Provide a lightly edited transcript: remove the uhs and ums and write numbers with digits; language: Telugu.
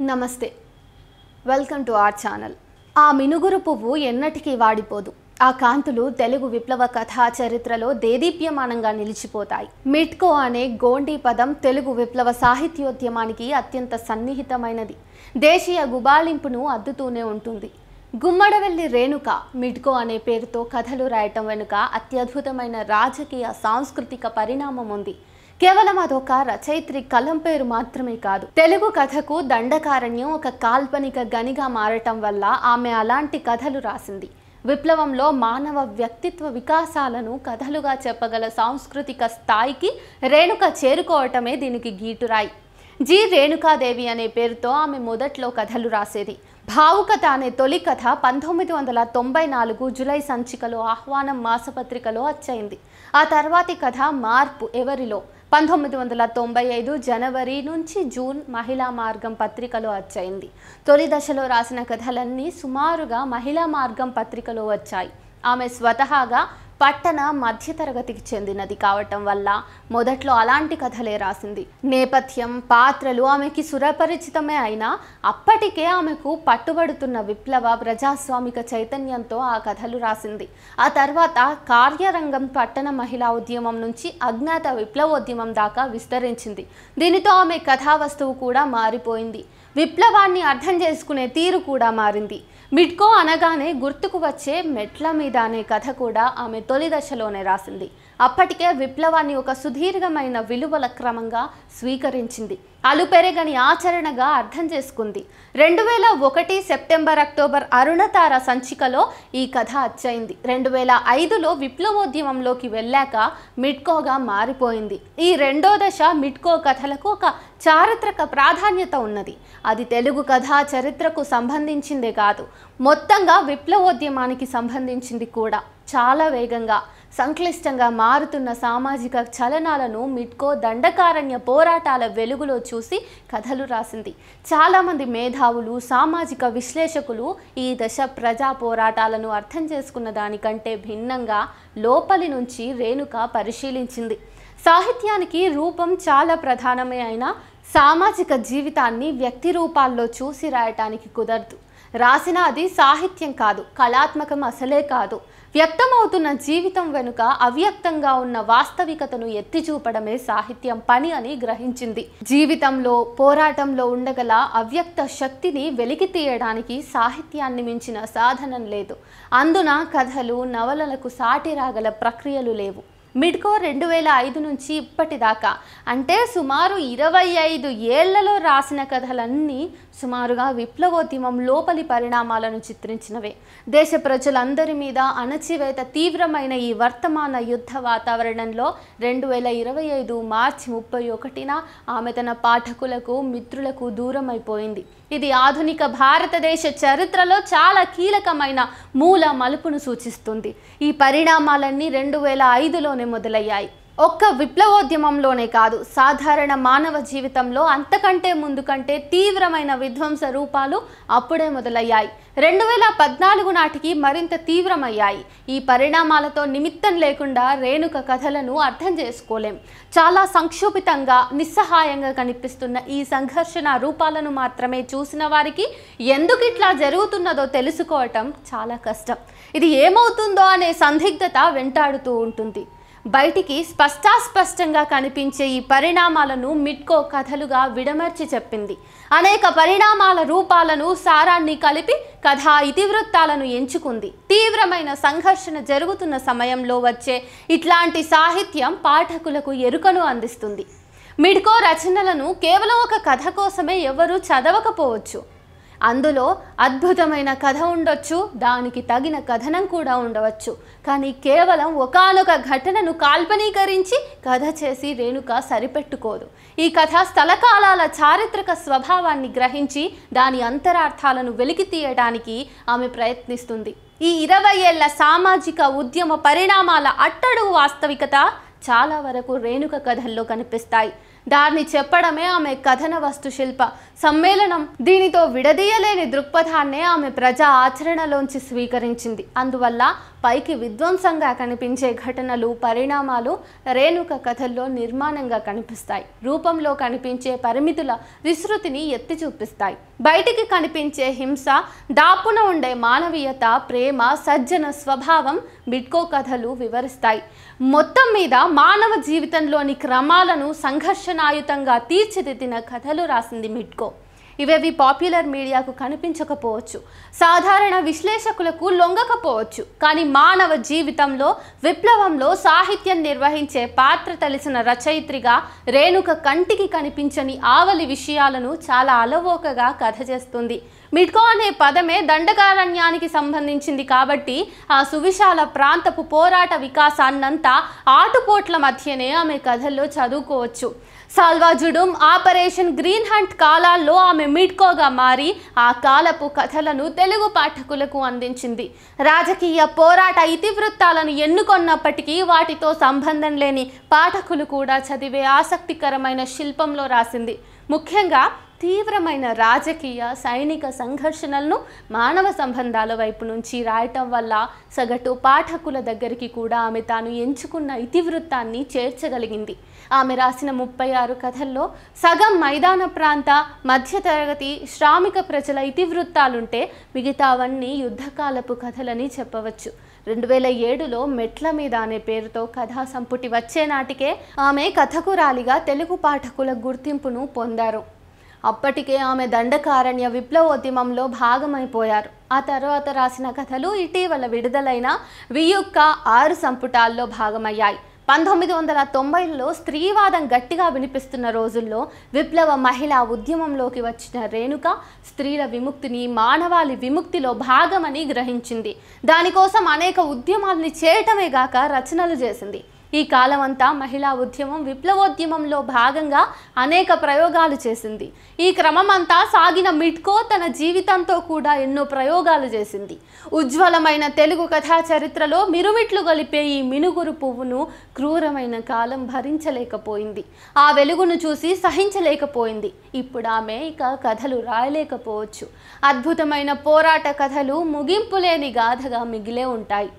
నమస్తే వెల్కమ్ టు అవర్ ఛానల్. ఆ మినుగురు పువ్వు ఎన్నటికీ వాడిపోదు. ఆ కాంతులు తెలుగు విప్లవ కథా చరిత్రలో దేదీప్యమానంగా నిలిచిపోతాయి. మిట్కో అనే గోండీ పదం తెలుగు విప్లవ సాహిత్యోద్యమానికి అత్యంత సన్నిహితమైనది. దేశీయ గుబాళింపును అద్దుతూనే ఉంటుంది. గుమ్మడవెల్లి రేణుక మిట్కో అనే పేరుతో కథలు రాయటం వెనుక అత్యద్భుతమైన రాజకీయ సాంస్కృతిక పరిణామం ఉంది. కేవలం అదొక రచయిత్రి కలం పేరు మాత్రమే కాదు. తెలుగు కథకు దండకారణ్యం ఒక కాల్పనిక గనిగా మారటం వల్ల ఆమె అలాంటి కథలు రాసింది. విప్లవంలో మానవ వ్యక్తిత్వ వికాసాలను కథలుగా చెప్పగల సాంస్కృతిక స్థాయికి రేణుక చేరుకోవటమే దీనికి గీటురాయి. జి రేణుకాదేవి అనే పేరుతో ఆమె మొదట్లో కథలు రాసేది. భావుకథ అనే తొలి కథ 1994 జూలై సంచికలో ఆహ్వానం మాసపత్రికలో వచ్చైంది. ఆ తర్వాతి కథ మార్పు ఎవరిలో 1995 జనవరి నుంచి జూన్ మహిళా మార్గం పత్రికలో వచ్చైంది. తొలి దశలో రాసిన కథలన్నీ సుమారుగా మహిళా మార్గం పత్రికలో వచ్చాయి. ఆమె స్వతహాగా పట్టణ మధ్యతరగతికి చెందినది కావటం వల్ల మొదట్లో అలాంటి కథలే రాసింది. నేపథ్యం, పాత్రలు ఆమెకి సురపరిచితమే అయినా అప్పటికే ఆమెకు పట్టుబడుతున్న విప్లవ ప్రజాస్వామిక చైతన్యంతో ఆ కథలు రాసింది. ఆ తర్వాత కార్యరంగం పట్టణ మహిళా ఉద్యమం నుంచి అజ్ఞాత విప్లవోద్యమం దాకా విస్తరించింది. దీనితో ఆమె కథా వస్తువు కూడా మారిపోయింది. విప్లవాన్ని అర్థం చేసుకునే తీరు కూడా మారింది. మిట్కో అనగానే గుర్తుకు వచ్చే మెట్ల మీద అనే కథ కూడా ఆమె తొలి దశలోనే రాసింది. అప్పటికే విప్లవాన్ని ఒక సుదీర్ఘమైన విలువల క్రమంగా స్వీకరించింది. అలుపెరగని ఆచరణగా అర్థం చేసుకుంది. 2001 సెప్టెంబర్ అక్టోబర్ అరుణతార సంచికలో ఈ కథ అచ్చయింది. 2005లో విప్లవోద్యమంలోకి వెళ్ళాక మిట్కోగా మారిపోయింది. ఈ రెండో దశ మిట్కో కథలకు ఒక చారిత్రక ప్రాధాన్యత ఉన్నది. అది తెలుగు కథా చరిత్రకు సంబంధించిందే కాదు, మొత్తంగా విప్లవోద్యమానికి సంబంధించింది కూడా. చాలా వేగంగా సంక్లిష్టంగా మారుతున్న సామాజిక చలనాలను మిట్కో దండకారణ్య పోరాటాల వెలుగులో చూసి కథలు రాసింది. చాలామంది మేధావులు, సామాజిక విశ్లేషకులు ఈ దశ ప్రజా పోరాటాలను అర్థం చేసుకున్న దానికంటే భిన్నంగా లోపలి నుంచి రేణుక పరిశీలించింది. సాహిత్యానికి రూపం చాలా ప్రధానమే అయినా సామాజిక జీవితాన్ని వ్యక్తి రూపాల్లో చూసి రాయటానికి కుదరదు. రాసిన అది సాహిత్యం కాదు, కళాత్మకం అసలే కాదు. వ్యక్తమవుతున్న జీవితం వెనుక అవ్యక్తంగా ఉన్న వాస్తవికతను ఎత్తి చూపడమే సాహిత్యం పని అని గ్రహించింది. జీవితంలో, పోరాటంలో ఉండగల అవ్యక్త శక్తిని వెలికి తీయడానికి సాహిత్యాన్ని మించిన సాధనం లేదు. అందున కథలు, నవలలకు సాటి రాగల ప్రక్రియలు లేవు. మిట్కో 2005 నుంచి ఇప్పటిదాకా అంటే సుమారు 25 ఏళ్లలో రాసిన కథలన్నీ సుమారుగా విప్లవోద్యమం లోపలి పరిణామాలను చిత్రించినవే. దేశ ప్రజలందరి మీద అణచివేత తీవ్రమైన ఈ వర్తమాన యుద్ధ వాతావరణంలో 2025 మార్చి 31న ఆమె తన పాఠకులకు, మిత్రులకు దూరమైపోయింది. ఇది ఆధునిక భారతదేశ చరిత్రలో చాలా కీలకమైన మూల మలుపును సూచిస్తుంది. ఈ పరిణామాలన్నీ 2005లోనే మొదలయ్యాయి. ఒక్క విప్లవోద్యమంలోనే కాదు, సాధారణ మానవ జీవితంలో అంతకంటే ముందు కంటే తీవ్రమైన విధ్వంస రూపాలు అప్పుడే మొదలయ్యాయి. 2014 నాటికి మరింత తీవ్రమయ్యాయి. ఈ పరిణామాలతో నిమిత్తం లేకుండా రేణుక కథలను అర్థం చేసుకోలేం. చాలా సంక్షోభితంగా, నిస్సహాయంగా కనిపిస్తున్న ఈ సంఘర్షణ రూపాలను మాత్రమే చూసిన వారికి ఎందుకు ఇట్లా జరుగుతున్నదో తెలుసుకోవటం చాలా కష్టం. ఇది ఏమవుతుందో అనే సందిగ్ధత వెంటాడుతూ ఉంటుంది. బయటికి స్పష్టంగా కనిపించే ఈ పరిణామాలను మిట్కో కథలుగా విడమర్చి చెప్పింది. అనేక పరిణామాల రూపాలను, సారాన్ని కలిపి కథా ఇతివృత్తాలను ఎంచుకుంది. తీవ్రమైన సంఘర్షణ జరుగుతున్న సమయంలో వచ్చే ఇట్లాంటి సాహిత్యం పాఠకులకు ఎరుకను అందిస్తుంది. మిట్కో రచనలను కేవలం ఒక కథ కోసమే ఎవరూ చదవకపోవచ్చు. అందులో అద్భుతమైన కథ ఉండొచ్చు, దానికి తగిన కథనం కూడా ఉండవచ్చు. కానీ కేవలం ఒకానొక ఘటనను కాల్పనీకరించి కథ చేసి రేణుక సరిపెట్టుకోదు. ఈ కథ స్థలకాలాల చారిత్రక స్వభావాన్ని గ్రహించి దాని అంతరార్థాలను వెలికి తీయడానికి ఆమె ప్రయత్నిస్తుంది. ఈ 20 ఏళ్ల సామాజిక ఉద్యమ పరిణామాల అట్టడుగు వాస్తవికత చాలా వరకు రేణుక కథల్లో కనిపిస్తాయి. దాన్ని చెప్పడమే ఆమె కథన వస్తుశిల్ప సమ్మేళనం. దీనితో విడదీయలేని దృక్పథాన్నే ఆమె ప్రజా ఆచరణలోంచి స్వీకరించింది. అందువల్ల పైకి విధ్వంసంగా కనిపించే ఘటనలు, పరిణామాలు రేణుక కథల్లో నిర్మాణంగా కనిపిస్తాయి. రూపంలో కనిపించే పరిమితుల విస్తృతిని ఎత్తి చూపిస్తాయి. బయటికి కనిపించే హింస, దాపున ఉండే మానవీయత, ప్రేమ, సజ్జన స్వభావం మిట్కో కథలు వివరిస్తాయి. మొత్తం మీద మానవ జీవితంలోని క్రమాలను సంఘర్షణాయుతంగా తీర్చిదిద్దిన కథలు రాసింది మిట్కో. ఇవేవి పాపులర్ మీడియాకు కనిపించకపోవచ్చు, సాధారణ విశ్లేషకులకు లొంగకపోవచ్చు, కానీ మానవ జీవితంలో, విప్లవంలో సాహిత్యం నిర్వహించే పాత్ర తెలిసిన రచయిత్రిగా రేణుక కంటికి కనిపించని ఆవలి విషయాలను చాలా అలవోకగా కథ చేస్తుంది. మిట్కో అనే పదమే దండకారణ్యానికి సంబంధించింది కాబట్టి ఆ సువిశాల ప్రాంతపు పోరాట వికాసాన్నంతా ఆటుపోట్ల మధ్యనే ఆమె కథల్లో చదువుకోవచ్చు. సాల్వాజుడుం, ఆపరేషన్ గ్రీన్ హంట్ కాలాల్లో ఆమె మిట్కోగా మారి ఆ కాలపు కథలను తెలుగు పాఠకులకు అందించింది. రాజకీయ పోరాట ఇతివృత్తాలను ఎన్నుకొన్నప్పటికీ వాటితో సంబంధం లేని పాఠకులు కూడా చదివే ఆసక్తికరమైన శిల్పంలో రాసింది. ముఖ్యంగా తీవ్రమైన రాజకీయ, సైనిక సంఘర్షణలను మానవ సంబంధాల వైపు నుంచి రాయటం వల్ల సగటు పాఠకుల దగ్గరికి కూడా ఆమె తాను ఎంచుకున్న ఇతివృత్తాన్ని చేర్చగలిగింది. ఆమె రాసిన 36 కథల్లో సగం మైదాన ప్రాంత, మధ్యతరగతి, శ్రామిక ప్రజల ఇతివృత్తాలుంటే మిగతావన్నీ యుద్ధకాలపు కథలని చెప్పవచ్చు. 2007లో మెట్ల మీద అనే పేరుతో కథా సంపుటి వచ్చే నాటికే ఆమె కథకురాలిగా తెలుగు పాఠకుల గుర్తింపును పొందారు. అప్పటికే ఆమె దండకారణ్య విప్లవోద్యమంలో భాగమైపోయారు. ఆ తర్వాత రాసిన కథలు ఇటీవల విడుదలైన వియుక్క 6 సంపుటాల్లో భాగమయ్యాయి. 1990లో స్త్రీవాదం గట్టిగా వినిపిస్తున్న రోజుల్లో విప్లవ మహిళా ఉద్యమంలోకి వచ్చిన రేణుక స్త్రీల విముక్తిని మానవాళి విముక్తిలో భాగమని గ్రహించింది. దానికోసం అనేక ఉద్యమాల్ని చేయటమే గాక రచనలు చేసింది. ఈ కాలమంతా మహిళా ఉద్యమం, విప్లవోద్యమంలో భాగంగా అనేక ప్రయోగాలు చేసింది. ఈ క్రమమంతా సాగిన మిట్కో తన జీవితంతో కూడా ఎన్నో ప్రయోగాలు చేసింది. ఉజ్వలమైన తెలుగు కథా చరిత్రలో మిరుమిట్లు గలిపే ఈ మినుగురు పువ్వును క్రూరమైన కాలం భరించలేకపోయింది. ఆ వెలుగును చూసి సహించలేకపోయింది. ఇప్పుడు ఆమె ఇక కథలు రాయలేకపోవచ్చు. అద్భుతమైన పోరాట కథలు ముగింపులేని గాథగా మిగిలే ఉంటాయి.